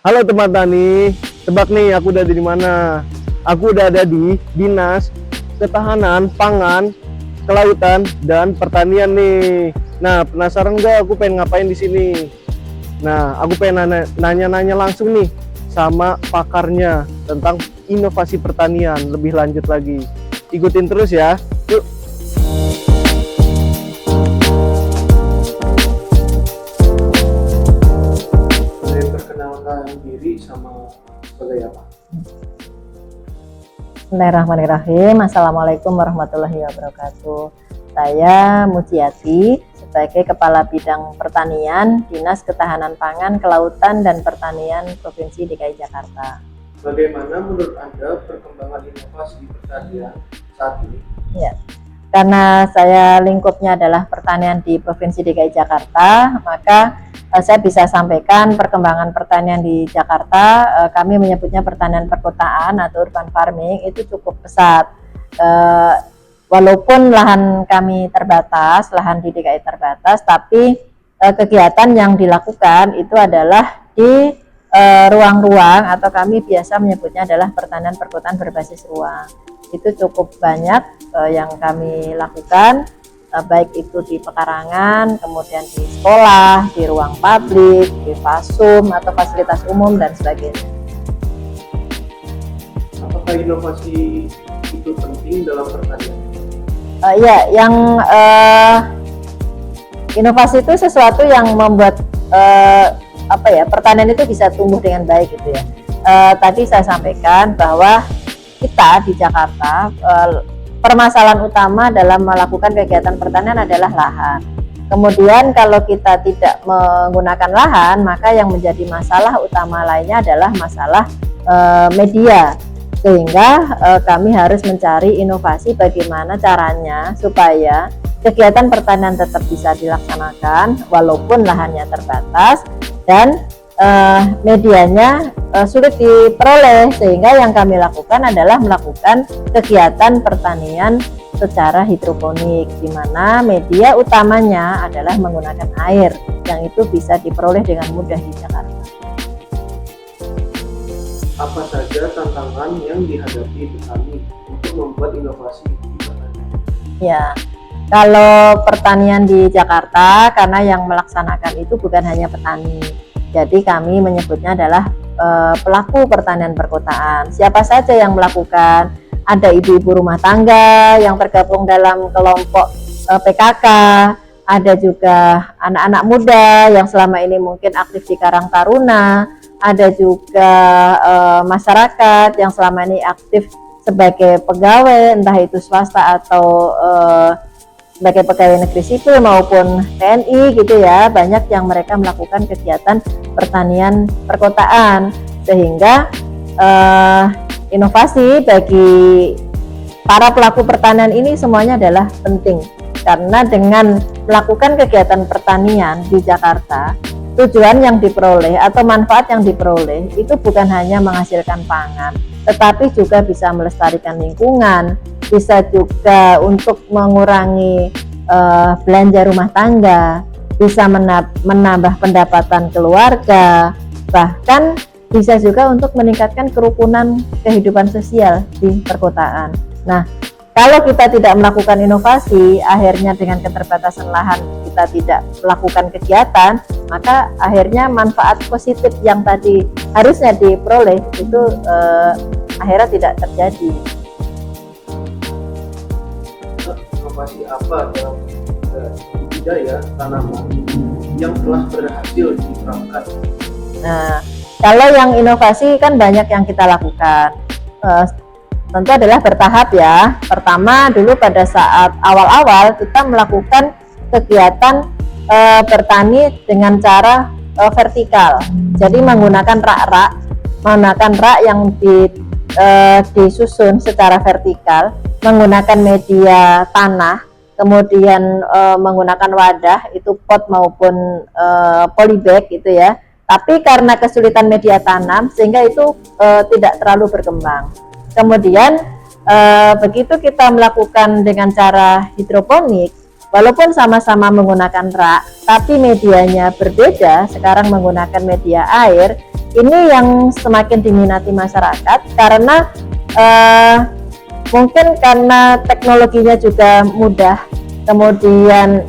Halo teman tani, tebak nih aku udah di mana? Aku udah ada di Dinas Ketahanan Pangan, Kelautan dan Pertanian nih. Nah, penasaran nggak aku pengen ngapain di sini? Nah, aku pengen nanya-nanya langsung nih sama pakarnya tentang inovasi pertanian lebih lanjut lagi. Ikutin terus ya. Yuk. Boleh perkenalkan diri sama sebagai apa? Bismillahirrahmanirrahim. Assalamualaikum warahmatullahi wabarakatuh. Saya Mujiati sebagai Kepala Bidang Pertanian Dinas Ketahanan Pangan, Kelautan dan Pertanian Provinsi DKI Jakarta. Bagaimana menurut Anda perkembangan inovasi pertanian saat ini? Ya, karena saya lingkupnya adalah pertanian di Provinsi DKI Jakarta, maka saya bisa sampaikan perkembangan pertanian di Jakarta. Kami menyebutnya pertanian perkotaan atau urban farming, itu cukup pesat. Walaupun lahan kami terbatas, lahan di DKI terbatas, tapi kegiatan yang dilakukan itu adalah di ruang-ruang atau kami biasa menyebutnya adalah pertanian perkotaan berbasis ruang. Itu cukup banyak yang kami lakukan, baik itu di pekarangan, kemudian di sekolah, di ruang publik, di fasum atau fasilitas umum dan sebagainya. Apakah inovasi itu penting dalam pertanian? Ya, yang inovasi itu sesuatu yang membuat pertanian itu bisa tumbuh dengan baik gitu ya. Tadi saya sampaikan bahwa kita di Jakarta permasalahan utama dalam melakukan kegiatan pertanian adalah lahan. Kemudian kalau kita tidak menggunakan lahan, maka yang menjadi masalah utama lainnya adalah masalah media. Sehingga kami harus mencari inovasi bagaimana caranya supaya kegiatan pertanian tetap bisa dilaksanakan walaupun lahannya terbatas dan medianya sulit diperoleh, sehingga yang kami lakukan adalah melakukan kegiatan pertanian secara hidroponik, di mana media utamanya adalah menggunakan air yang itu bisa diperoleh dengan mudah di Jakarta. Apa saja tantangan yang dihadapi petani untuk membuat inovasi di pertanian? Ya, kalau pertanian di Jakarta, karena yang melaksanakan itu bukan hanya petani, jadi kami menyebutnya adalah pelaku pertanian perkotaan. Siapa saja yang melakukan? Ada ibu-ibu rumah tangga yang tergabung dalam kelompok PKK, ada juga anak-anak muda yang selama ini mungkin aktif di Karang Taruna, ada juga masyarakat yang selama ini aktif sebagai pegawai, entah itu swasta atau sebagai pegawai negeri sipil maupun TNI gitu ya. Banyak yang mereka melakukan kegiatan pertanian perkotaan, sehingga inovasi bagi para pelaku pertanian ini semuanya adalah penting, karena dengan melakukan kegiatan pertanian di Jakarta, tujuan yang diperoleh atau manfaat yang diperoleh itu bukan hanya menghasilkan pangan, tetapi juga bisa melestarikan lingkungan, bisa juga untuk mengurangi belanja rumah tangga, bisa menambah pendapatan keluarga, bahkan bisa juga untuk meningkatkan kerukunan kehidupan sosial di perkotaan. Nah, kalau kita tidak melakukan inovasi, akhirnya dengan keterbatasan lahan kita tidak melakukan kegiatan, maka akhirnya manfaat positif yang tadi harusnya diperoleh itu akhirnya tidak terjadi. Inovasi apa dalam budidaya tanaman yang telah berhasil diterapkan? Nah, kalau yang inovasi kan banyak yang kita lakukan. Tentu adalah bertahap ya. Pertama dulu pada saat awal-awal kita melakukan kegiatan bertani dengan cara vertikal. Jadi menggunakan rak-rak yang disusun secara vertikal, menggunakan media tanah, kemudian menggunakan wadah itu pot maupun polybag gitu ya. Tapi karena kesulitan media tanam sehingga itu tidak terlalu berkembang. Kemudian begitu kita melakukan dengan cara hidroponik, walaupun sama-sama menggunakan rak, tapi medianya berbeda. Sekarang menggunakan media air, ini yang semakin diminati masyarakat karena mungkin karena teknologinya juga mudah, kemudian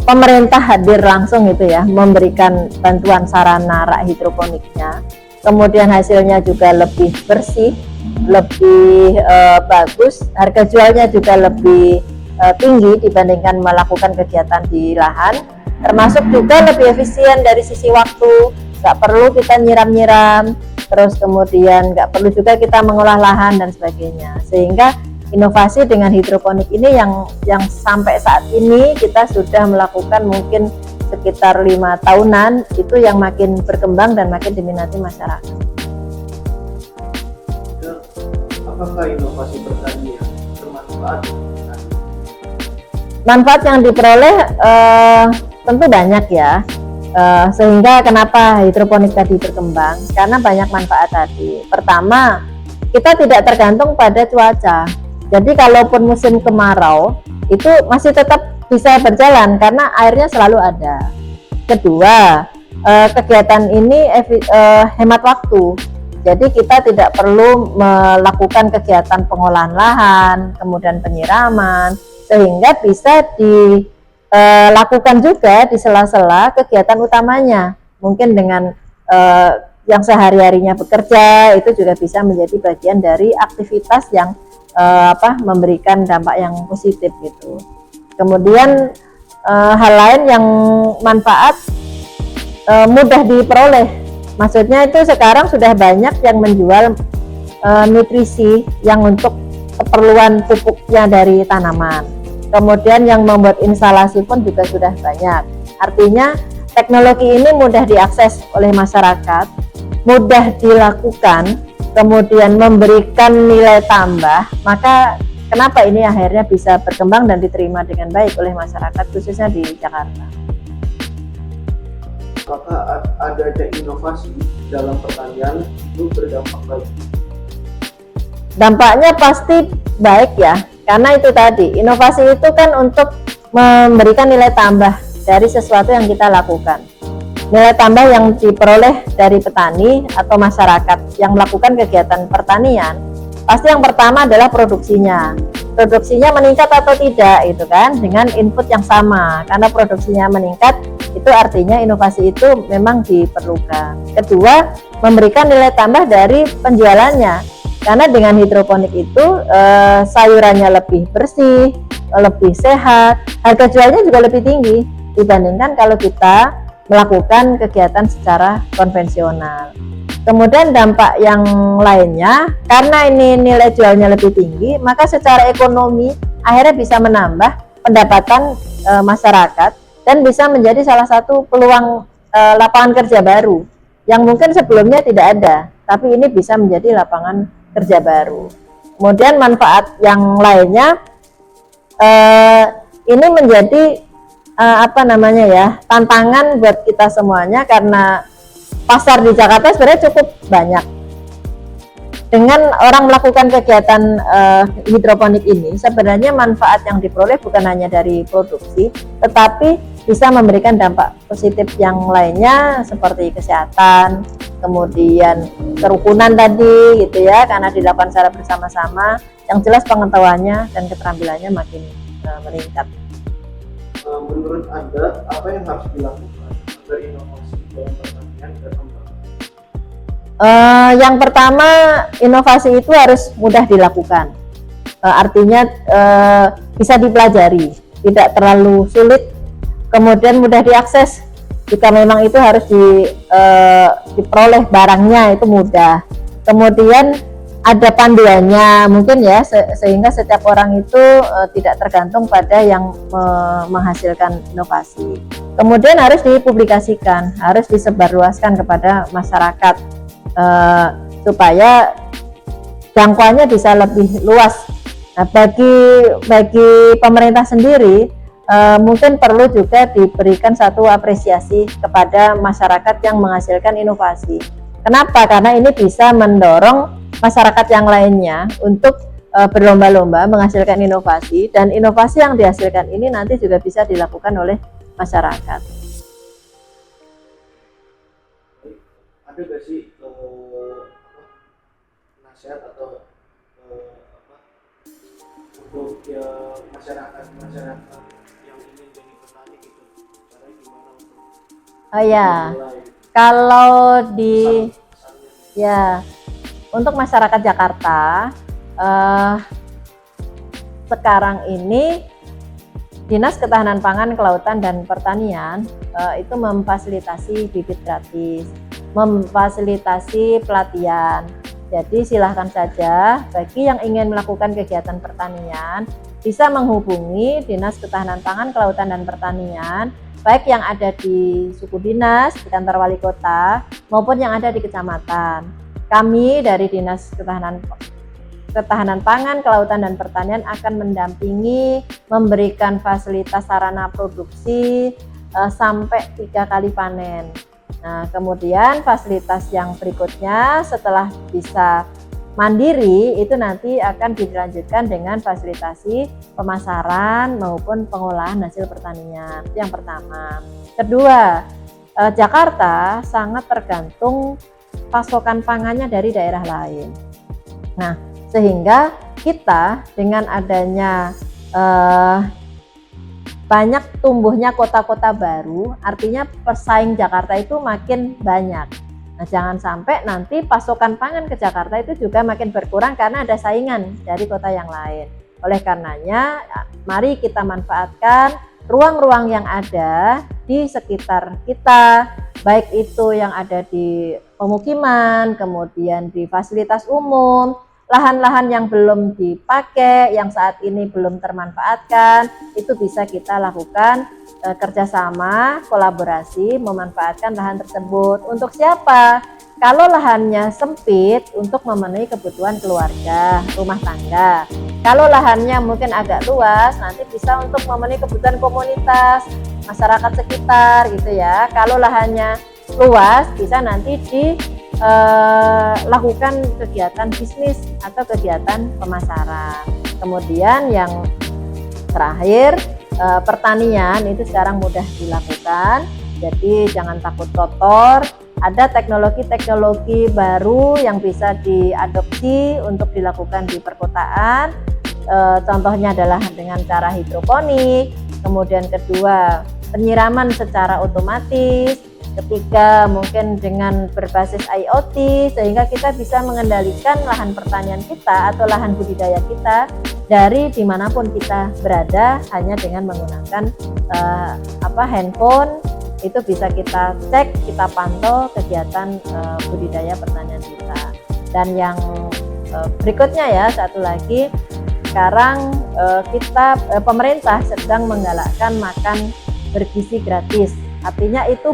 pemerintah hadir langsung gitu ya, memberikan bantuan sarana rak hidroponiknya, kemudian hasilnya juga lebih bersih, lebih bagus, harga jualnya juga lebih tinggi dibandingkan melakukan kegiatan di lahan, termasuk juga lebih efisien dari sisi waktu, nggak perlu kita nyiram-nyiram, terus kemudian nggak perlu juga kita mengolah lahan dan sebagainya. Sehingga inovasi dengan hidroponik ini yang sampai saat ini kita sudah melakukan mungkin sekitar 5 tahunan, itu yang makin berkembang dan makin diminati masyarakat. Apakah inovasi pertanian bermanfaat? Manfaat yang diperoleh tentu banyak ya, sehingga kenapa hidroponik tadi berkembang, karena banyak manfaat tadi. Pertama, kita tidak tergantung pada cuaca, jadi kalaupun musim kemarau itu masih tetap bisa berjalan karena airnya selalu ada. Kedua, kegiatan ini hemat waktu, jadi kita tidak perlu melakukan kegiatan pengolahan lahan, kemudian penyiraman, sehingga bisa dilakukan juga di sela-sela kegiatan utamanya. Mungkin dengan yang sehari-harinya bekerja, itu juga bisa menjadi bagian dari aktivitas yang memberikan dampak yang positif gitu. Kemudian hal lain yang manfaat mudah diperoleh, maksudnya itu sekarang sudah banyak yang menjual nutrisi yang untuk keperluan pupuknya dari tanaman. Kemudian yang membuat instalasi pun juga sudah banyak. Artinya teknologi ini mudah diakses oleh masyarakat, mudah dilakukan, kemudian memberikan nilai tambah. Maka kenapa ini akhirnya bisa berkembang dan diterima dengan baik oleh masyarakat, khususnya di Jakarta. Apakah adanya inovasi dalam pertanian itu berdampak baik? Dampaknya pasti baik ya, karena itu tadi, inovasi itu kan untuk memberikan nilai tambah dari sesuatu yang kita lakukan. Nilai tambah yang diperoleh dari petani atau masyarakat yang melakukan kegiatan pertanian, pasti yang pertama adalah produksinya. Produksinya meningkat atau tidak, itu kan, dengan input yang sama. Karena produksinya meningkat, itu artinya inovasi itu memang diperlukan. Kedua, memberikan nilai tambah dari penjualannya. Karena dengan hidroponik itu sayurannya lebih bersih, lebih sehat, harga jualnya juga lebih tinggi dibandingkan kalau kita melakukan kegiatan secara konvensional. Kemudian dampak yang lainnya, karena ini nilai jualnya lebih tinggi, maka secara ekonomi akhirnya bisa menambah pendapatan masyarakat dan bisa menjadi salah satu peluang lapangan kerja baru yang mungkin sebelumnya tidak ada, tapi ini bisa menjadi lapangan kerja baru. Kemudian manfaat yang lainnya, ini menjadi tantangan buat kita semuanya karena pasar di Jakarta sebenarnya cukup banyak. Dengan orang melakukan kegiatan hidroponik ini, sebenarnya manfaat yang diperoleh bukan hanya dari produksi, tetapi bisa memberikan dampak positif yang lainnya seperti kesehatan, kemudian kerukunan tadi gitu ya, karena dilakukan secara bersama-sama. Yang jelas pengetahuannya dan keterampilannya makin meningkat. Menurut Anda, apa yang harus dilakukan agar inovasi dalam pertanian berkembang? Yang pertama, inovasi itu harus mudah dilakukan. Artinya bisa dipelajari, tidak terlalu sulit, kemudian mudah diakses. Jika memang itu harus diperoleh barangnya itu mudah. Kemudian ada panduannya mungkin ya, sehingga setiap orang itu tidak tergantung pada yang menghasilkan inovasi. Kemudian harus dipublikasikan, harus disebarluaskan kepada masyarakat supaya jangkauannya bisa lebih luas. Nah, bagi pemerintah sendiri mungkin perlu juga diberikan satu apresiasi kepada masyarakat yang menghasilkan inovasi. Kenapa? Karena ini bisa mendorong masyarakat yang lainnya untuk berlomba-lomba menghasilkan inovasi, dan inovasi yang dihasilkan ini nanti juga bisa dilakukan oleh masyarakat. Ada gak sih nasihat atau untuk masyarakat yang ingin jadi petani gitu, caranya gimana untuk Oh ya, mulai kalau di pesannya? ya untuk masyarakat Jakarta sekarang ini Dinas Ketahanan Pangan, Kelautan dan Pertanian itu memfasilitasi bibit gratis, memfasilitasi pelatihan. Jadi silahkan saja bagi yang ingin melakukan kegiatan pertanian bisa menghubungi Dinas Ketahanan Pangan, Kelautan dan Pertanian, baik yang ada di suku dinas, di kantor wali kota, maupun yang ada di kecamatan. Kami dari Dinas Ketahanan Pangan, Kelautan dan Pertanian akan mendampingi, memberikan fasilitas sarana produksi sampai 3 kali panen. Nah, kemudian fasilitas yang berikutnya setelah bisa mandiri itu nanti akan dilanjutkan dengan fasilitasi pemasaran maupun pengolahan hasil pertanian. Itu yang pertama. Kedua, Jakarta sangat tergantung pasokan pangannya dari daerah lain. Nah, sehingga kita dengan adanya banyak tumbuhnya kota-kota baru, artinya pesaing Jakarta itu makin banyak. Nah, jangan sampai nanti pasokan pangan ke Jakarta itu juga makin berkurang karena ada saingan dari kota yang lain. Oleh karenanya, mari kita manfaatkan ruang-ruang yang ada di sekitar kita, baik itu yang ada di pemukiman, kemudian di fasilitas umum, lahan-lahan yang belum dipakai, yang saat ini belum termanfaatkan, itu bisa kita lakukan kerjasama, kolaborasi, memanfaatkan lahan tersebut. Untuk siapa? Kalau lahannya sempit, untuk memenuhi kebutuhan keluarga, rumah tangga. Kalau lahannya mungkin agak luas, nanti bisa untuk memenuhi kebutuhan komunitas, masyarakat sekitar gitu ya. Kalau lahannya luas, bisa nanti lakukan kegiatan bisnis atau kegiatan pemasaran. Kemudian yang terakhir, pertanian itu sekarang mudah dilakukan, jadi jangan takut kotor. Ada teknologi-teknologi baru yang bisa diadopsi untuk dilakukan di perkotaan. Contohnya adalah dengan cara hidroponik. Kemudian kedua, penyiraman secara otomatis. Ketiga, mungkin dengan berbasis IoT, sehingga kita bisa mengendalikan lahan pertanian kita atau lahan budidaya kita dari dimanapun kita berada, hanya dengan menggunakan handphone. Itu bisa kita cek, kita pantau kegiatan budidaya pertanian kita. Dan yang berikutnya ya, satu lagi, sekarang pemerintah sedang menggalakkan makan bergizi gratis. Artinya itu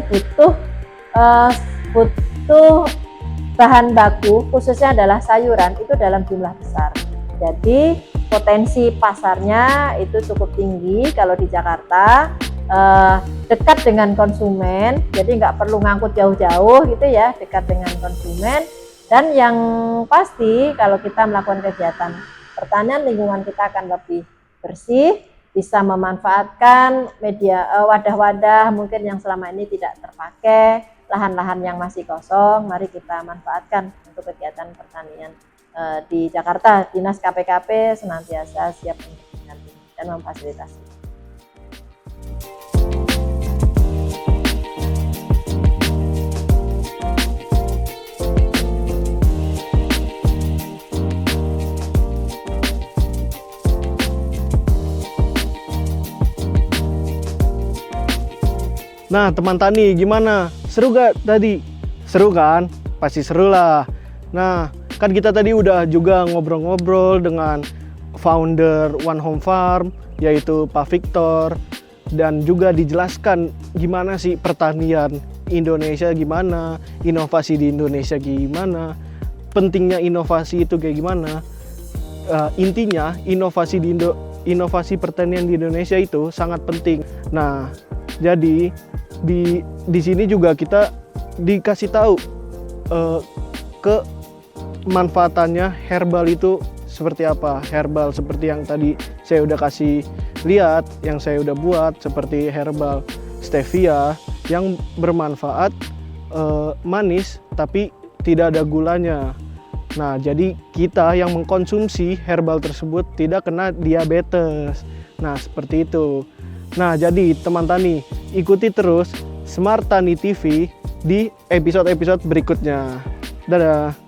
butuh bahan baku, khususnya adalah sayuran, itu dalam jumlah besar. Jadi potensi pasarnya itu cukup tinggi kalau di Jakarta, dekat dengan konsumen, jadi nggak perlu ngangkut jauh-jauh gitu ya, dekat dengan konsumen. Dan yang pasti kalau kita melakukan kegiatan pertanian, lingkungan kita akan lebih bersih, bisa memanfaatkan wadah-wadah mungkin yang selama ini tidak terpakai, lahan-lahan yang masih kosong, mari kita manfaatkan untuk kegiatan pertanian di Jakarta. Dinas KPKP senantiasa siap untuk mendampingi dan memfasilitasi. Nah, teman tani gimana? Seru gak tadi? Seru kan? Pasti seru lah. Nah, kan kita tadi udah juga ngobrol-ngobrol dengan founder One Home Farm, yaitu Pak Victor, dan juga dijelaskan gimana sih pertanian Indonesia gimana, inovasi di Indonesia gimana, pentingnya inovasi itu kayak gimana. Intinya inovasi pertanian di Indonesia itu sangat penting. Nah, jadi di sini juga kita dikasih tahu kemanfaatannya herbal itu seperti apa herbal seperti yang tadi saya udah kasih lihat, yang saya udah buat seperti herbal stevia yang bermanfaat, manis tapi tidak ada gulanya. Nah, jadi kita yang mengkonsumsi herbal tersebut tidak kena diabetes. Nah, seperti itu. Nah, jadi teman tani, ikuti terus Smart Tani TV di episode-episode berikutnya. Dadah.